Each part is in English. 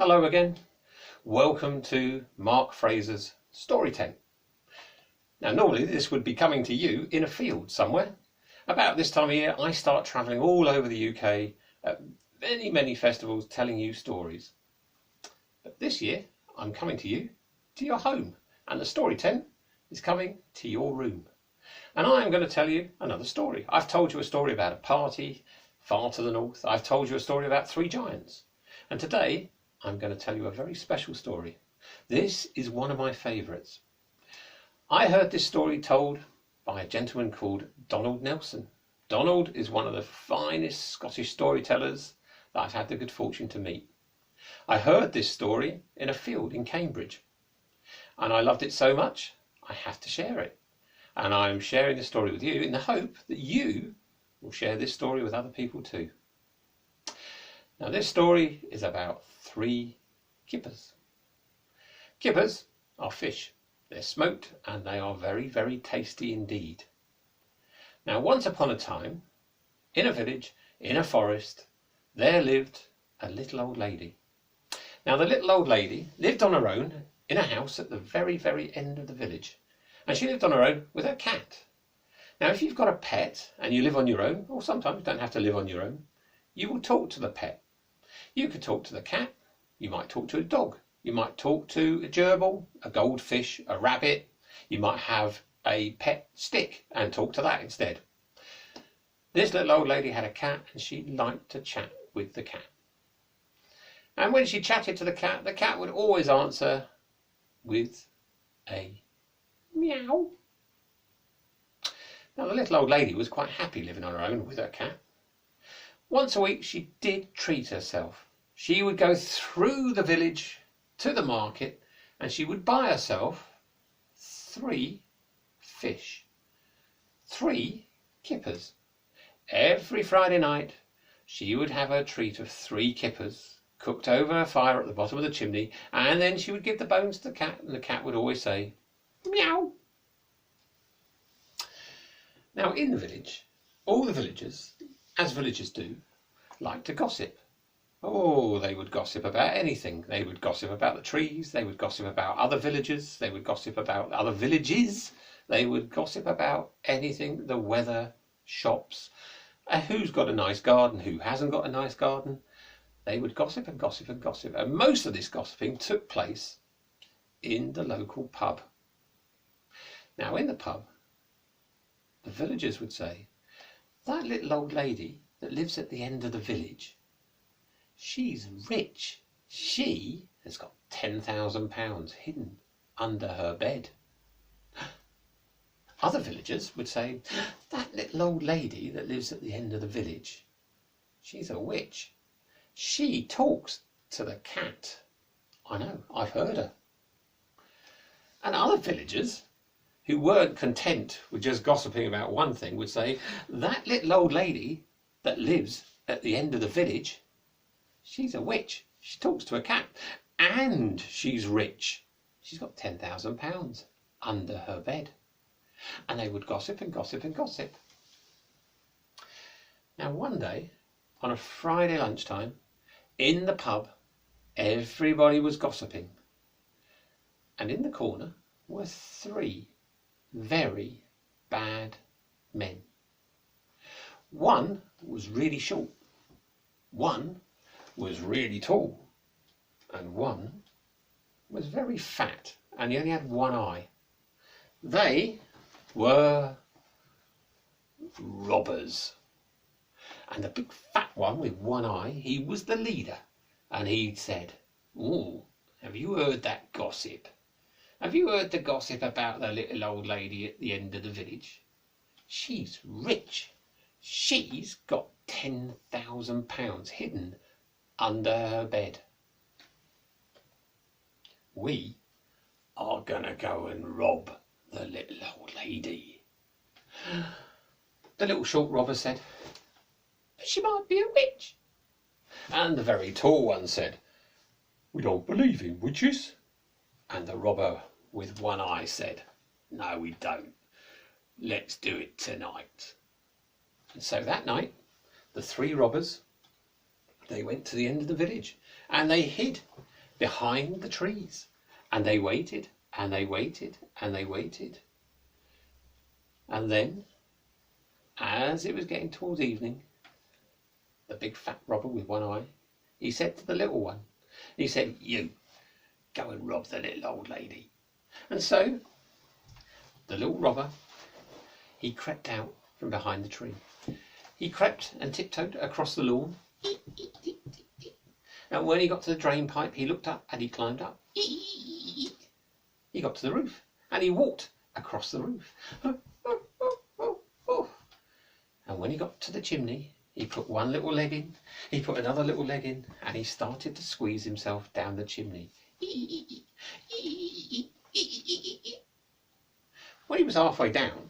Hello again. Welcome to Mark Fraser's Storyteller. Now normally this would be coming to you in a field somewhere. About this time of year I start travelling all over the UK at many festivals telling you stories. But this year I'm coming to you to your home, and the story tent is coming to your room. And I am going to tell you another story. I've told you a story about a party far to the north. I've told you a story about three giants. And today I'm going to tell you a very special story. This is one of my favourites. I heard this story told by a gentleman called Donald Nelson. Donald is one of the finest Scottish storytellers that I've had the good fortune to meet. I heard this story in a field in Cambridge, and I loved it so much I have to share it. And I'm sharing this story with you in the hope that you will share this story with other people too. Now this story is about three kippers. Kippers are fish. They're smoked and they are very tasty indeed. Now once upon a time, in a village, in a forest, there lived a little old lady. Now the little old lady lived on her own in a house at the very end of the village. And she lived on her own with her cat. Now if you've got a pet and you live on your own, or sometimes you don't have to live on your own, you will talk to the pet. You could talk to the cat, you might talk to a dog, you might talk to a gerbil, a goldfish, a rabbit, you might have a pet stick and talk to that instead. This little old lady had a cat and she liked to chat with the cat. And when she chatted to the cat would always answer with a meow. Now the little old lady was quite happy living on her own with her cat. Once a week she did treat herself. She would go through the village to the market and she would buy herself three fish. Three kippers. Every Friday night she would have her treat of three kippers cooked over a fire at the bottom of the chimney, and then she would give the bones to the cat, and the cat would always say meow. Now in the village, all the villagers, as villagers do, like to gossip. Oh, they would gossip about anything. They would gossip about the trees, they would gossip about other villagers, they would gossip about other villages, they would gossip about anything, the weather, shops, who's got a nice garden, who hasn't got a nice garden. They would gossip and gossip and gossip. And most of this gossiping took place in the local pub. Now in the pub, the villagers would say, that little old lady that lives at the end of the village, she's rich. She has got £10,000 hidden under her bed. Other villagers would say, that little old lady that lives at the end of the village, she's a witch. She talks to the cat. I know, I've heard her. And other villagers who weren't content with just gossiping about one thing would say, that little old lady that lives at the end of the village, she's a witch. She talks to a cat and she's rich. She's got £10,000 under her bed. And they would gossip and gossip and gossip. Now one day, on a Friday lunchtime, in the pub, everybody was gossiping. And in the corner were three very bad men. One was really short, one was really tall, and one was very fat, and he only had one eye. They were robbers. And the big fat one with one eye, he was the leader. And he said, "Ooh, have you heard that gossip? Have you heard the gossip about the little old lady at the end of the village? She's rich. She's got £10,000 hidden under her bed. We are gonna go and rob the little old lady." The little short robber said, "But she might be a witch." And the very tall one said, "We don't believe in witches." And the robber with one eye said, "No, we don't. Let's do it tonight." And so that night, the three robbers, they went to the end of the village and they hid behind the trees. And they waited, and they waited, and they waited. And then, as it was getting towards evening, the big fat robber with one eye, he said to the little one, he said, "You, go and rob the little old lady." And so, the little robber, he crept out from behind the tree. He crept and tiptoed across the lawn. And when he got to the drain pipe, he looked up and he climbed up. He got to the roof and he walked across the roof. And when he got to the chimney, he put one little leg in, he put another little leg in, and he started to squeeze himself down the chimney. When he was halfway down,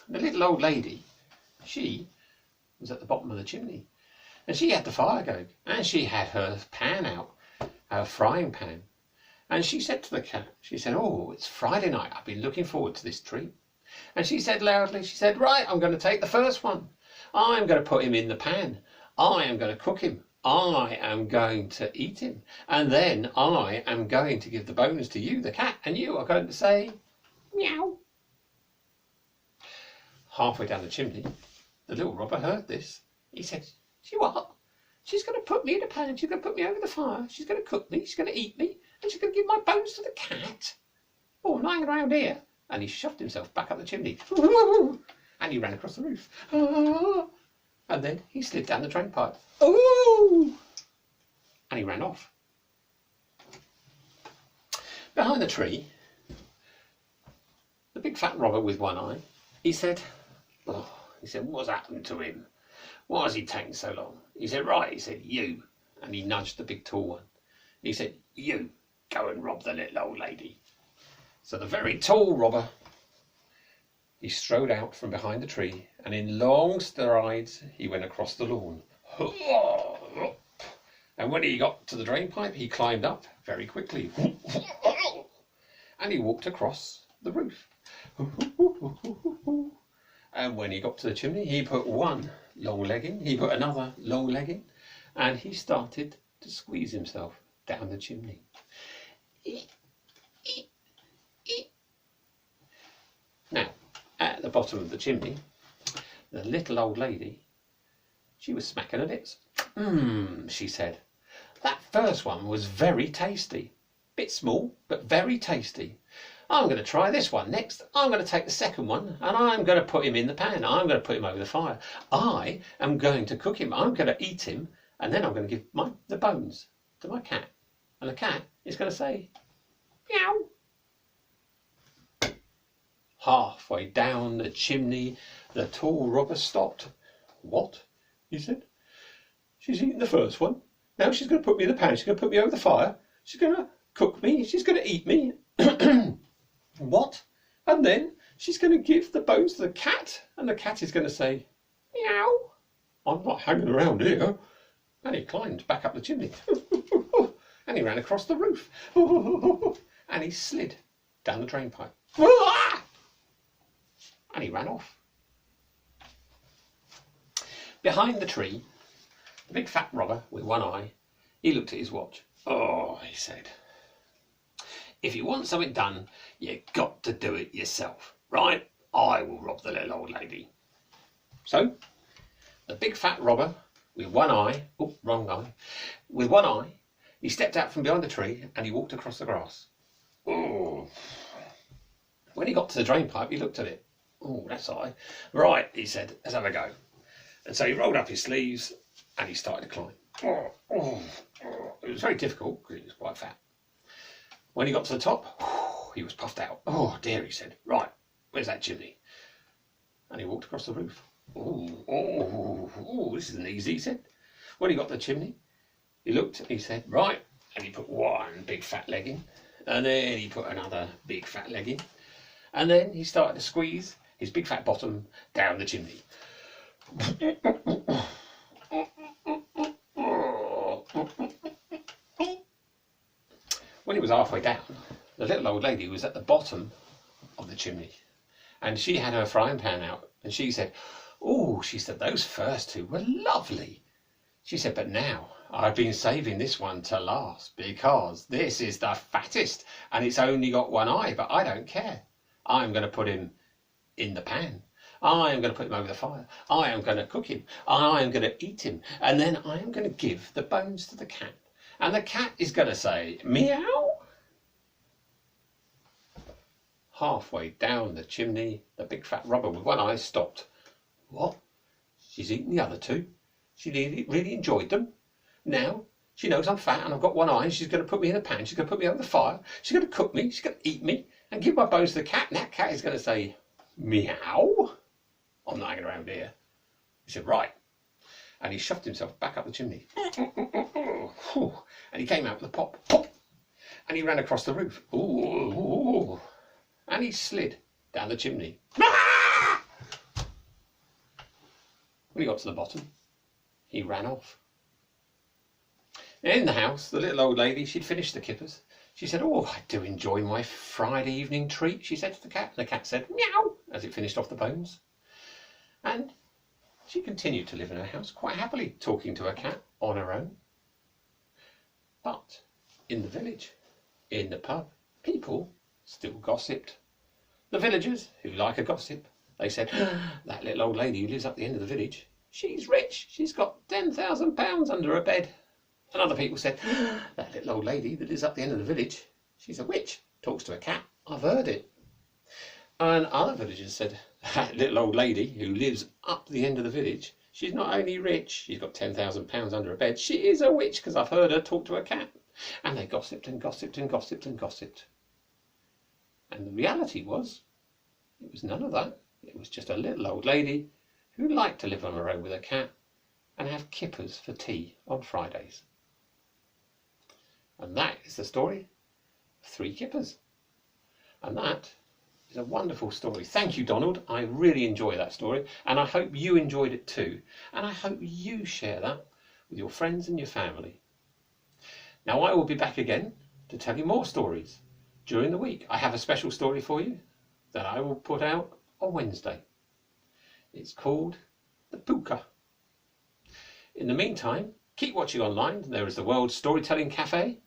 the little old lady, she was at the bottom of the chimney. And she had the fire going, and she had her pan out, her frying pan. And she said to the cat, she said, "Oh, it's Friday night. I've been looking forward to this treat." And she said loudly, she said, "Right, I'm going to take the first one. I'm going to put him in the pan. I am going to cook him. I am going to eat him. And then I am going to give the bones to you, the cat, and you are going to say, meow." Halfway down the chimney, the little robber heard this. He said, "See what? She's going to put me in a pan. She's going to put me over the fire. She's going to cook me. She's going to eat me. And she's going to give my bones to the cat. Oh, I'm lying around here." And he shoved himself back up the chimney. And he ran across the roof. And then he slid down the drain pipe. And he ran off. Behind the tree, the big fat robber with one eye, he said, "What's happened to him? Why has he taken so long?" He said, "Right," he said, "you." And he nudged the big tall one. He said, "You, go and rob the little old lady." So the very tall robber, he strode out from behind the tree, and in long strides he went across the lawn. And when he got to the drain pipe, he climbed up very quickly. And he walked across the roof. And when he got to the chimney, he put one long leg in, he put another long leg in, and he started to squeeze himself down the chimney. Now, at the bottom of the chimney, the little old lady, she was smacking her lips. She said, "That first one was very tasty. Bit small, but very tasty. I'm going to try this one next. I'm going to take the second one and I'm going to put him in the pan. I'm going to put him over the fire. I am going to cook him. I'm going to eat him. And then I'm going to give the bones to my cat. And the cat is going to say, meow." Halfway down the chimney, the tall robber stopped. "What?" he said. "She's eaten the first one. Now she's going to put me in the pan. She's going to put me over the fire. She's going to cook me. She's going to eat me. What? And then she's going to give the bones to the cat. And the cat is going to say, meow. I'm not hanging around here." And he climbed back up the chimney. And he ran across the roof. And he slid down the drain pipe. And he ran off. Behind the tree, the big fat robber with one eye, he looked at his watch. "Oh," he said, "if you want something done, you got to do it yourself. Right? I will rob the little old lady." So, the big fat robber with one eye, with one eye, he stepped out from behind the tree and he walked across the grass. When he got to the drain pipe, he looked at it. "Oh, that's high. Right," he said, "let's have a go." And so he rolled up his sleeves and he started to climb. It was very difficult because he was quite fat. When he got to the top, he was puffed out. "Oh dear," he said. "Right, where's that chimney?" And he walked across the roof. This isn't easy," he said. When he got to the chimney, he looked and he said, "Right," and he put one big fat leg in, and then he put another big fat leg in, and then he started to squeeze his big fat bottom down the chimney. When he was halfway down, the little old lady was at the bottom of the chimney, and she had her frying pan out, and she said, "Oh," she said, "those first two were lovely." She said, "But now I've been saving this one to last because this is the fattest and it's only got one eye, but I don't care. I'm going to put him in the pan. I am going to put him over the fire. I am going to cook him. I am going to eat him. And then I am going to give the bones to the cat. And the cat is going to say, meow. Halfway down the chimney, the big fat robber with one eye stopped. What? She's eaten the other two. She really enjoyed them. Now she knows I'm fat and I've got one eye and she's going to put me in a pan. She's going to put me over the fire. She's going to cook me. She's going to eat me and give my bones to the cat. And that cat is going to say, meow. I'm not hanging around here. He said, right. And he shoved himself back up the chimney. And he came out with a pop. Pop. And he ran across the roof. Ooh. And he slid down the chimney. When he got to the bottom, he ran off. In the house, the little old lady, she'd finished the kippers. She said, oh, I do enjoy my Friday evening treat, she said to the cat. And the cat said, meow, as it finished off the bones. And she continued to live in her house quite happily, talking to her cat on her own. But in the village, in the pub, people still gossiped. The villagers, who like a gossip, they said, that little old lady who lives up the end of the village, she's rich. She's got £10,000 under her bed. And other people said, that little old lady that lives up the end of the village, she's a witch, talks to a cat. I've heard it. And other villagers said, that little old lady who lives up the end of the village, she's not only rich, she's got £10,000 under her bed, she is a witch because I've heard her talk to a cat. And they gossiped and gossiped and gossiped and gossiped. And the reality was, it was none of that. It was just a little old lady who liked to live on her own with a cat and have kippers for tea on Fridays. And that is the story of Three Kippers. And that is a wonderful story. Thank you, Donald. I really enjoy that story. And I hope you enjoyed it too. And I hope you share that with your friends and your family. Now I will be back again to tell you more stories during the week. I have a special story for you that I will put out on Wednesday. It's called The Puka. In the meantime, keep watching online. There is the World Storytelling Cafe.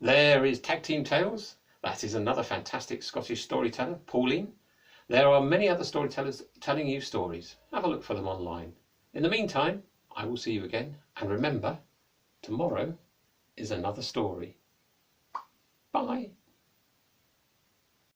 There is Tag Team Tales. That is another fantastic Scottish storyteller, Pauline. There are many other storytellers telling you stories. Have a look for them online. In the meantime, I will see you again. And remember, tomorrow is another story. Bye.